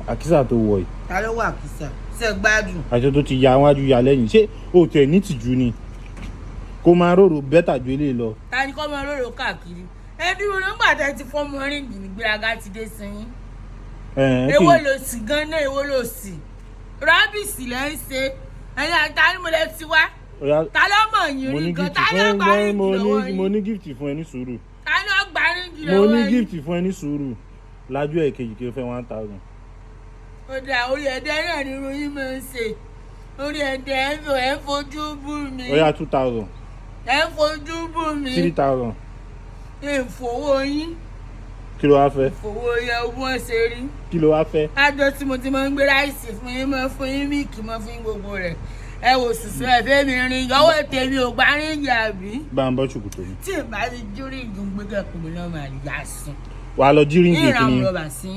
àkísà tó wọ̀ yìí. Ta ló wà àkísà? Ṣé gbádùn? Aṣọ tó ti ya wájú ya lẹ́yìn ṣé o tẹ̀ ní tìjú ni kó máa rorò bẹ́tà ju eléyìí lọ. Ta ni kọ́ máa rorò káàkiri? Ẹ dúró nígbà tẹ́ ti fọ́mọ ríǹgì ní gbéraga ti dé sí yín. Èwo ló sì gan-an èwo ló sì? Rábìsì lẹ́ ń ṣe ẹ̀yin àtà ni mo lè ti wá. Ta ló mọ̀ yín rí gan? Ta ló gbá ríǹgì lọ́wọ́ yín? Mo ní gift fún ẹ ní sùúrù. Ta ló gbá ríǹgì lọ́wọ́ yín? Mo ní gift fún ẹ ní sùúrù lájú ẹ̀ kejì kí o fẹ́ 1,000. Ó dà orí ẹ̀dẹ̀ náà ni irun yín máa ń ṣe. Orí ẹ̀dẹ̀ ẹ̀ ń fojú bú mi. Ó yá 2,000. Ẹ̀ ń fojú bú mi. 3,000. Ìfowó yín. Kí ló wá fẹ́? Ìfowó yẹ wọ́n ṣe rí. Kí ló wá fẹ́? Àjọ tí mo ti máa ń gbé ráìsì fún yín máa fún yín míìkì máa fún yín gbogbo rẹ̀. Ẹ wò sùsù ẹ fẹ́ mi rin ìyàwó tèmi ò gbá ríǹgì àbí. Bá ń bọ́ ṣòkòtò mi. Tí ì bá ti jú ríǹgì ń gbé kẹ́kọ̀ọ́ mi náà máa yá sùn. Wàá lọ jí ríǹgì kìíní. Ìràwọ̀ rọ̀bà sí.